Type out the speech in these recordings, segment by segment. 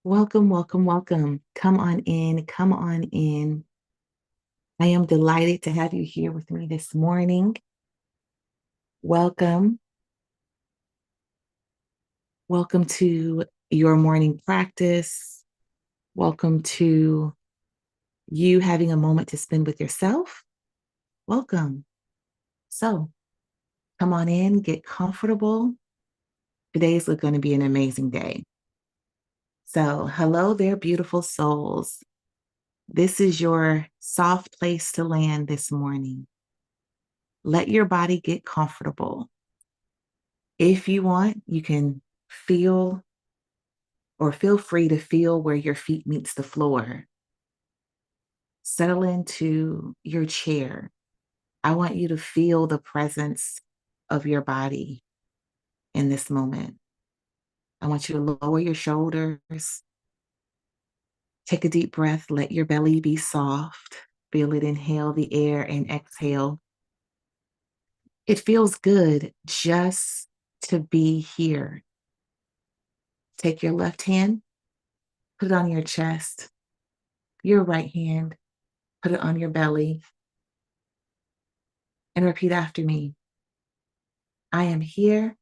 Welcome, welcome, welcome. Come on in, come on in. I am delighted to have you here with me this morning. Welcome. Welcome to your morning practice. Welcome to you having a moment to spend with yourself. Welcome. So come on in, get comfortable. Today is going to be an amazing day. So, hello there, beautiful souls. This is your soft place to land this morning. Let your body get comfortable. If you want, you can feel or feel free to feel where your feet meets the floor. Settle into your chair. I want you to feel the presence of your body in this moment. I want you to lower your shoulders. Take a deep breath. Let your belly be soft. Feel it inhale the air and exhale. It feels good just to be here. Take your left hand, put it on your chest. Your right hand, put it on your belly, and repeat after me. I am here.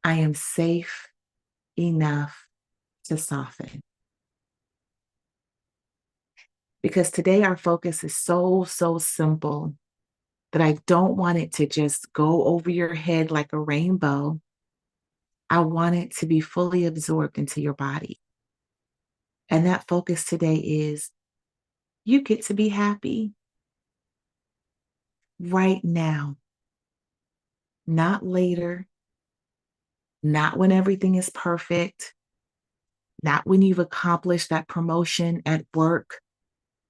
I am safe enough to soften. Because today our focus is so simple that I don't want it to just go over your head like a rainbow. I want it to be fully absorbed into your body. And that focus today is you get to be happy right now, not later, not when everything is perfect, not when you've accomplished that promotion at work,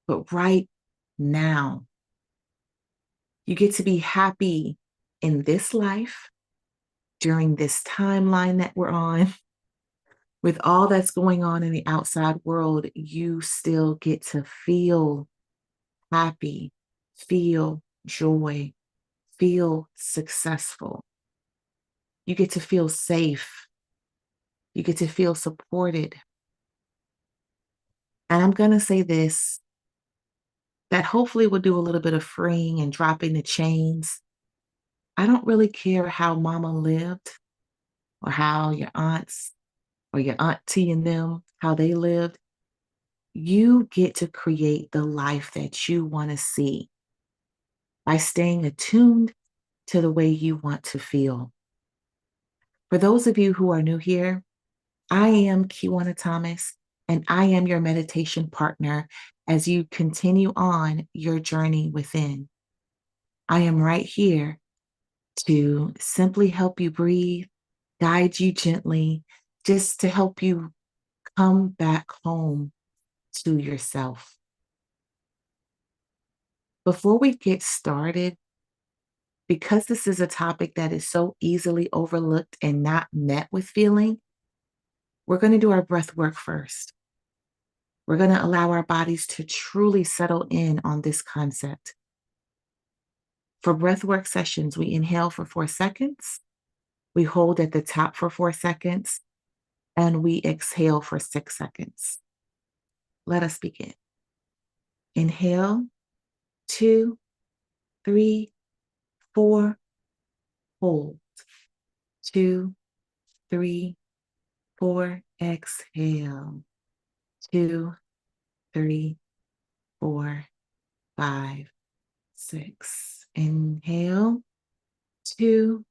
but right now. You get to be happy in this life, during this timeline that we're on. With all that's going on in the outside world, you still get to feel happy, feel joy, feel successful. You get to feel safe. You get to feel supported. And I'm going to say this, that hopefully will do a little bit of freeing and dropping the chains. I don't really care how mama lived or how your aunts or your auntie and them, how they lived. You get to create the life that you want to see by staying attuned to the way you want to feel. For those of you who are new here, I am Kiwana Thomas, and I am your meditation partner as you continue on your journey within. I am right here to simply help you breathe, guide you gently, just to help you come back home to yourself. Before we get started, because this is a topic that is so easily overlooked and not met with feeling, we're going to do our breath work first. We're going to allow our bodies to truly settle in on this concept. For breath work sessions, we inhale for 4 seconds, we hold at the top for 4 seconds, and we exhale for 6 seconds. Let us begin. Inhale, 2, 3, 4, hold. 2, 3, 4, exhale. 2, 3, 4, 5, 6. Inhale, 2,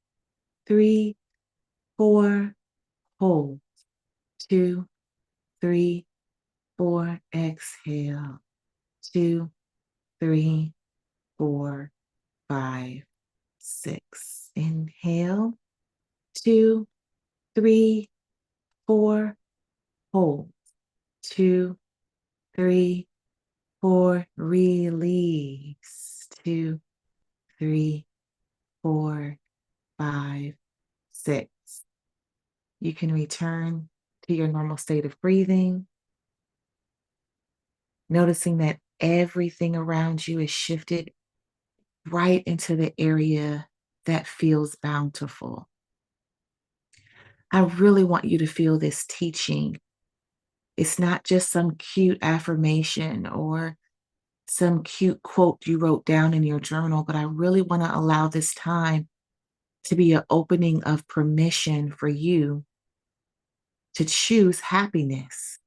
3, 4, hold. 2, 3, 4, exhale. 2, 3, 4, 5, 6. Inhale, 2, 3, 4, hold. 2, 3, 4, release. 2, 3, 4, 5, 6. You can return to your normal state of breathing, noticing that everything around you is shifted right into the area that feels bountiful. I really want you to feel this teaching It's not just some cute affirmation or some cute quote you wrote down in your journal, but I really want to allow this time to be an opening of permission for you to choose happiness.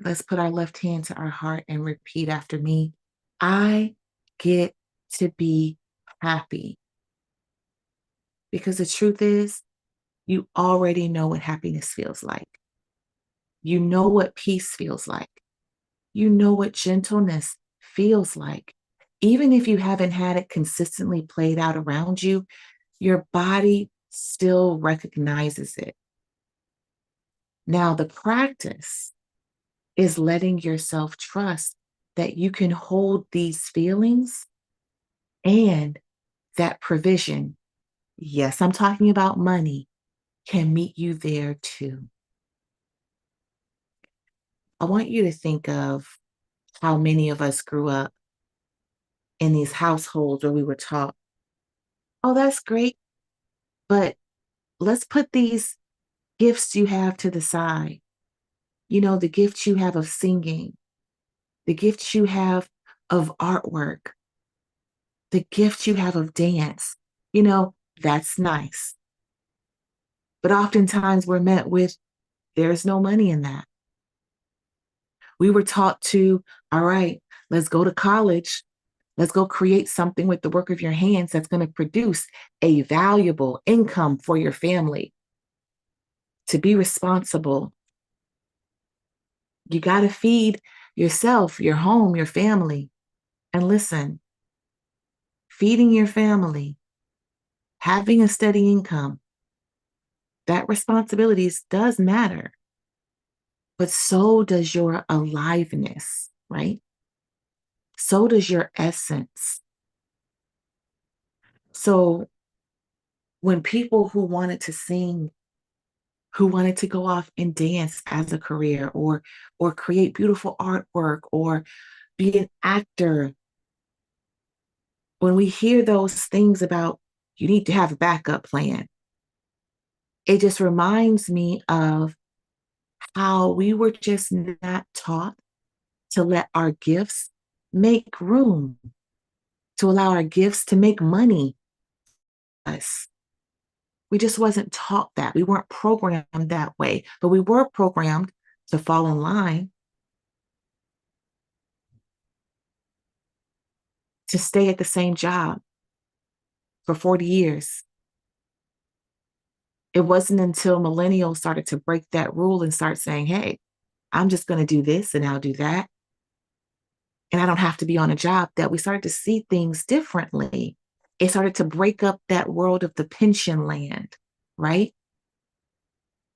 Let's put our left hand to our heart and repeat after me. I get to be happy. Because the truth is, you already know what happiness feels like. You know what peace feels like. You know what gentleness feels like. Even if you haven't had it consistently played out around you, your body still recognizes it. Now, the practice is letting yourself trust that you can hold these feelings and that provision, yes, I'm talking about money, can meet you there too. I want you to think of how many of us grew up in these households where we were taught, oh, that's great, but let's put these gifts you have to the side. You know, the gifts you have of singing, the gifts you have of artwork, the gifts you have of dance. You know, that's nice. But oftentimes we're met with, there's no money in that. We were taught to, all right, let's go to college. Let's go create something with the work of your hands that's going to produce a valuable income for your family. To be responsible, you got to feed yourself, your home, your family. And listen, feeding your family, having a steady income, that responsibilities does matter. But so does your aliveness, right? So does your essence. So when people who wanted to sing, who wanted to go off and dance as a career or create beautiful artwork or be an actor, when we hear those things about you need to have a backup plan, it just reminds me of how we were just not taught to let our gifts make room, to allow our gifts to make money. Us. We just wasn't taught that. We weren't programmed that way, but we were programmed to fall in line, to stay at the same job for 40 years. It wasn't until millennials started to break that rule and start saying, hey, I'm just going to do this and I'll do that. And I don't have to be on a job, that we started to see things differently. It started to break up that world of the pension land, right?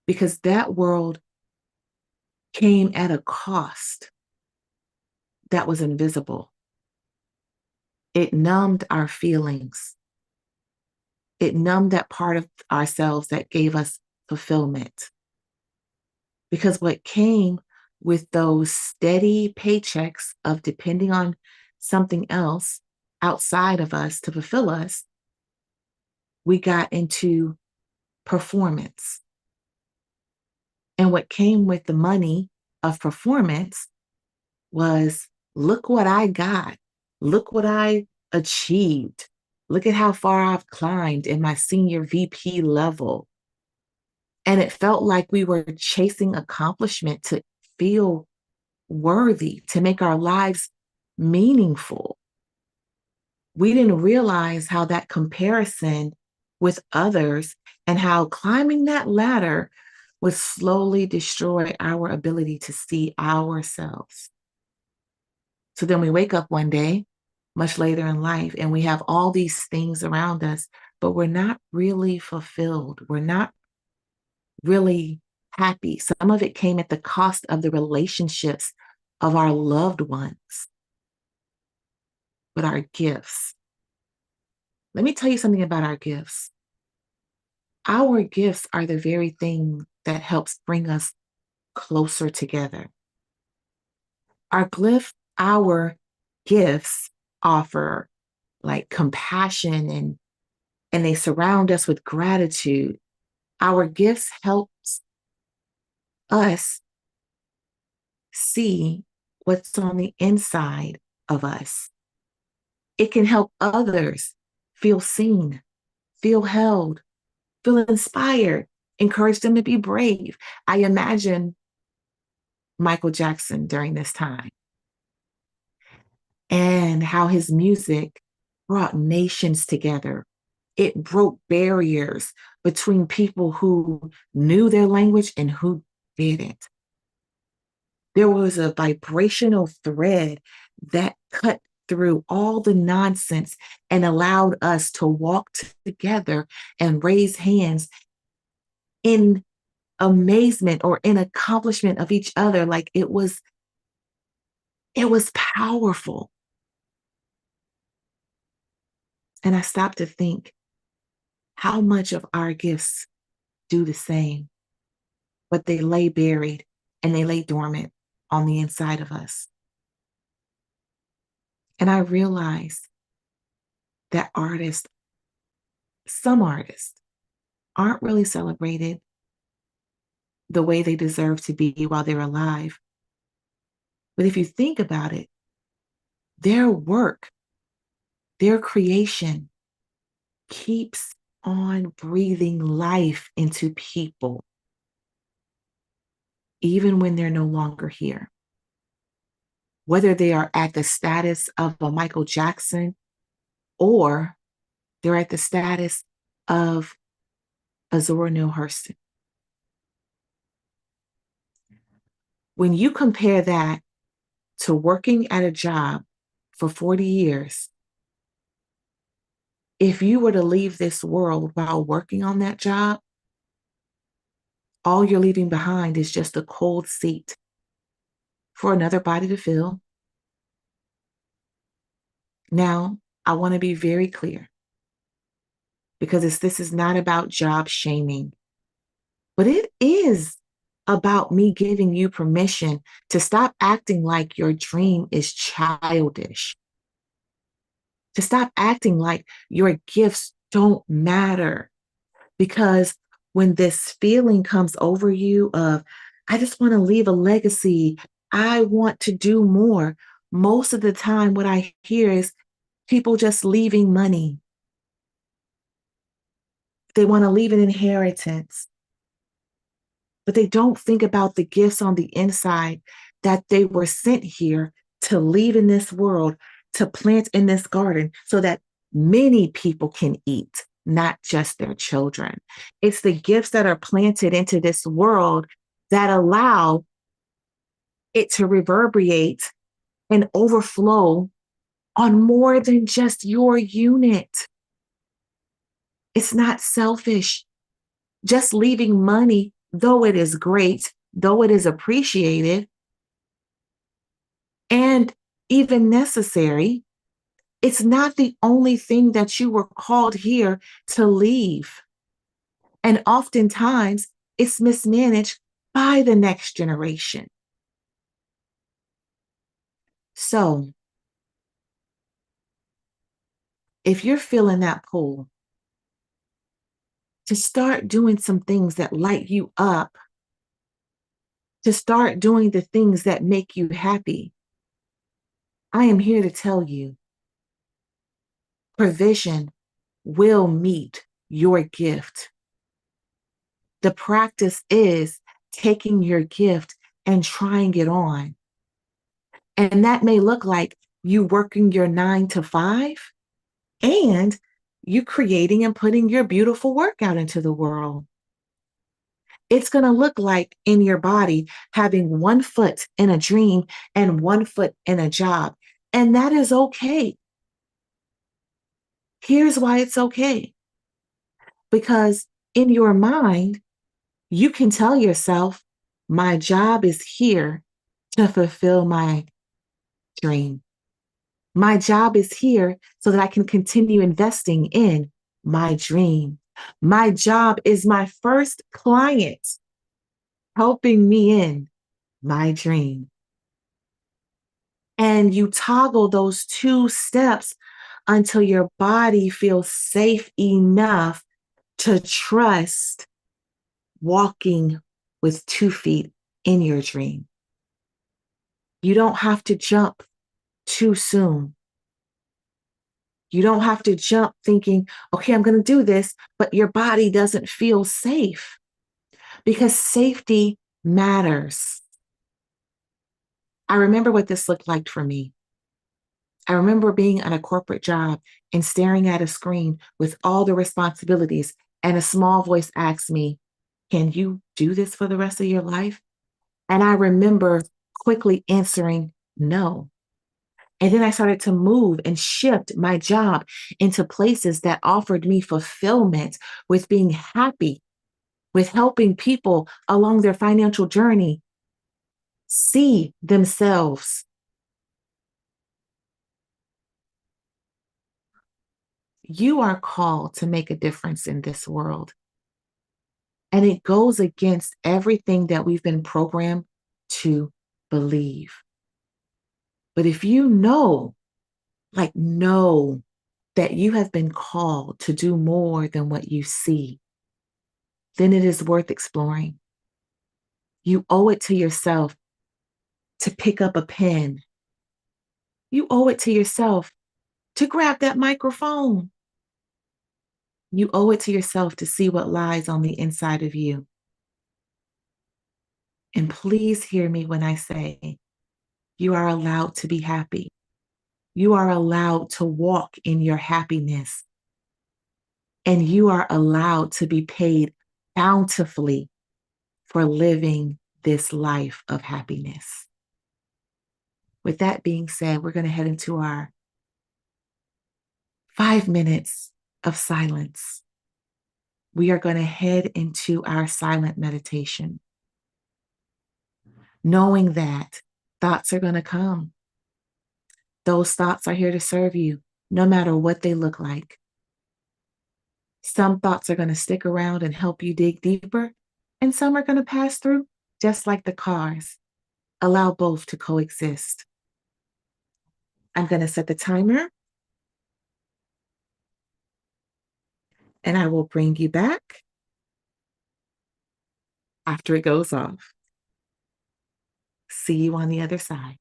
Because that world came at a cost that was invisible. It numbed our feelings. It numbed that part of ourselves that gave us fulfillment. Because what came with those steady paychecks of depending on something else outside of us to fulfill us, we got into performance. And what came with the money of performance was, look what I got. Look what I achieved. Look at how far I've climbed in my senior VP level. And it felt like we were chasing accomplishment to feel worthy, to make our lives meaningful. We didn't realize how that comparison with others and how climbing that ladder would slowly destroy our ability to see ourselves. So then we wake up one day, much later in life, and we have all these things around us, but we're not really fulfilled. We're not really happy. Some of it came at the cost of the relationships of our loved ones, but our gifts. Let me tell you something about our gifts. Our gifts are the very thing that helps bring us closer together. Our gifts offer like compassion and they surround us with gratitude. Our gifts help us see what's on the inside of us. It can help others feel seen, feel held, feel inspired, encourage them to be brave. I imagine Michael Jackson during this time and how his music brought nations together. It broke barriers between people who knew their language and who didn't. There was a vibrational thread that cut through all the nonsense and allowed us to walk together and raise hands in amazement or in accomplishment of each other. Like it was powerful. And I stopped to think how much of our gifts do the same, but they lay buried and they lay dormant on the inside of us. And I realized that some artists, aren't really celebrated the way they deserve to be while they're alive. But if you think about it, their work, their creation keeps on breathing life into people, even when they're no longer here. Whether they are at the status of a Michael Jackson or they're at the status of a Zora Neale Hurston. When you compare that to working at a job for 40 years, if you were to leave this world while working on that job, all you're leaving behind is just a cold seat for another body to fill. Now, I want to be very clear because this is not about job shaming, but it is about me giving you permission to stop acting like your dream is childish, to stop acting like your gifts don't matter. Because when this feeling comes over you of, I just want to leave a legacy, I want to do more, most of the time what I hear is people just leaving money. They want to leave an inheritance, but they don't think about the gifts on the inside that they were sent here to leave in this world, to plant in this garden so that many people can eat, not just their children. It's the gifts that are planted into this world that allow it to reverberate and overflow on more than just your unit. It's not selfish. Just leaving money, though it is great, though it is appreciated, and even necessary, it's not the only thing that you were called here to leave. And oftentimes, it's mismanaged by the next generation. So, if you're feeling that pull to start doing some things that light you up, to start doing the things that make you happy, I am here to tell you, provision will meet your gift. The practice is taking your gift and trying it on. And that may look like you working your 9 to 5 and you creating and putting your beautiful work out into the world. It's going to look like in your body having one foot in a dream and one foot in a job. And that is okay. Here's why it's okay. Because in your mind, you can tell yourself, my job is here to fulfill my dream. My job is here so that I can continue investing in my dream. My job is my first client helping me in my dream. And you toggle those two steps until your body feels safe enough to trust walking with 2 feet in your dream. You don't have to jump too soon. You don't have to jump thinking, okay, I'm going to do this, but your body doesn't feel safe because safety matters. I remember what this looked like for me. I remember being on a corporate job and staring at a screen with all the responsibilities, and a small voice asked me, can you do this for the rest of your life? And I remember quickly answering no. And then I started to move and shift my job into places that offered me fulfillment with being happy, with helping people along their financial journey see themselves. You are called to make a difference in this world. And it goes against everything that we've been programmed to believe. But if you know that you have been called to do more than what you see, then it is worth exploring. You owe it to yourself to pick up a pen. You owe it to yourself to grab that microphone. You owe it to yourself to see what lies on the inside of you. And please hear me when I say you are allowed to be happy. You are allowed to walk in your happiness. And you are allowed to be paid bountifully for living this life of happiness. With that being said, we're going to head into our 5 minutes of silence. We are going to head into our silent meditation, knowing that thoughts are going to come. Those thoughts are here to serve you, no matter what they look like. Some thoughts are going to stick around and help you dig deeper, and some are going to pass through, just like the cars. Allow both to coexist. I'm going to set the timer, and I will bring you back after it goes off. See you on the other side.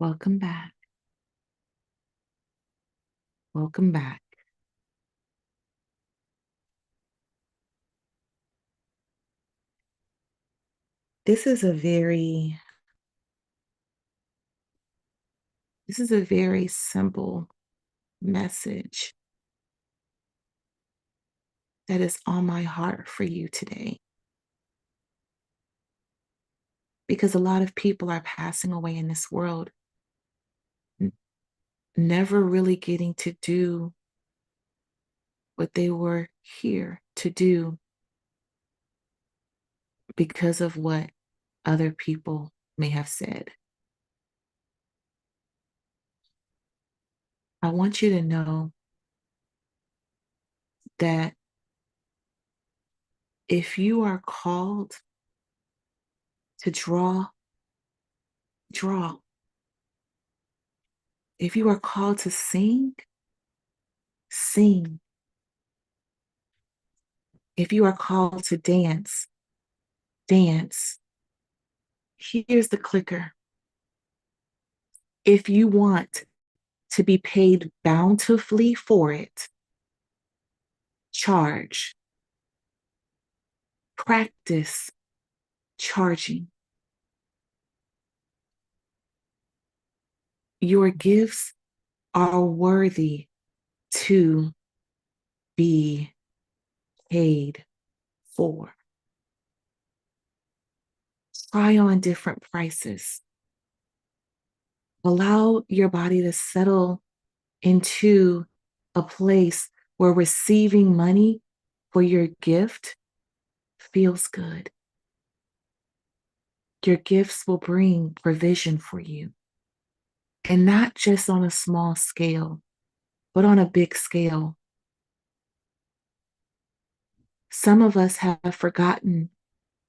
Welcome back. Welcome back. This is a very simple message that is on my heart for you today. Because a lot of people are passing away in this world, never really getting to do what they were here to do because of what other people may have said. I want you to know that if you are called to draw, draw. If you are called to sing, sing. If you are called to dance, dance. Here's the clicker. If you want to be paid bountifully for it, charge. Practice charging. Your gifts are worthy to be paid for. Try on different prices. Allow your body to settle into a place where receiving money for your gift feels good. Your gifts will bring provision for you. And not just on a small scale, but on a big scale. Some of us have forgotten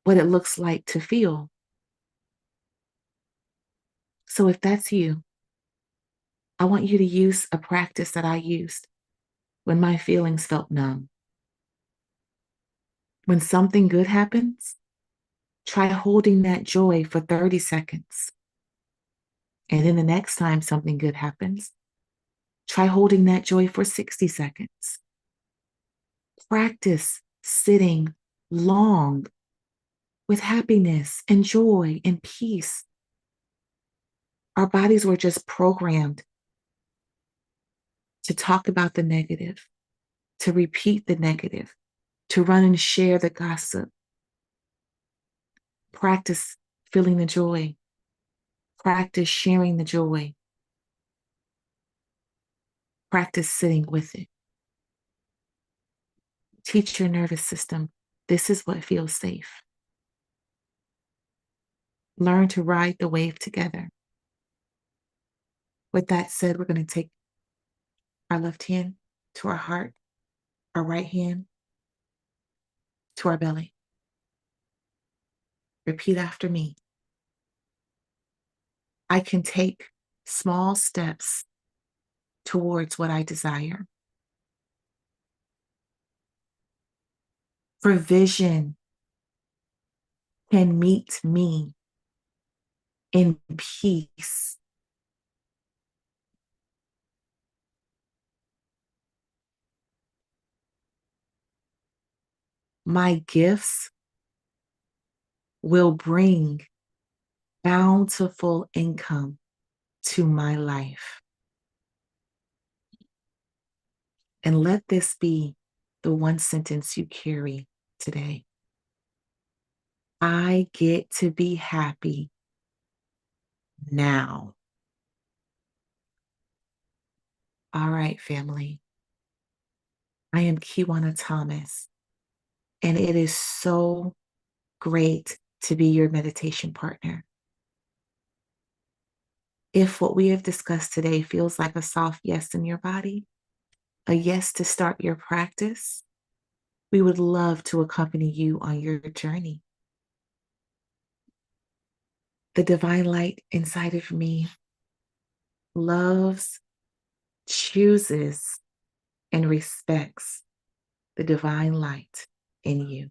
what it looks like to feel. So if that's you, I want you to use a practice that I used when my feelings felt numb. When something good happens, try holding that joy for 30 seconds. And then the next time something good happens, try holding that joy for 60 seconds. Practice sitting long with happiness and joy and peace. Our bodies were just programmed to talk about the negative, to repeat the negative, to run and share the gossip. Practice feeling the joy. Practice sharing the joy. Practice sitting with it. Teach your nervous system, this is what feels safe. Learn to ride the wave together. With that said, we're going to take our left hand to our heart, our right hand to our belly. Repeat after me. I can take small steps towards what I desire. Provision can meet me in peace. My gifts will bring bountiful income to my life. And let this be the one sentence you carry today. I get to be happy now. All right, family. I am Kiwana Thomas, and it is so great to be your meditation partner. If what we have discussed today feels like a soft yes in your body, a yes to start your practice, we would love to accompany you on your journey. The divine light inside of me loves, chooses, and respects the divine light in you.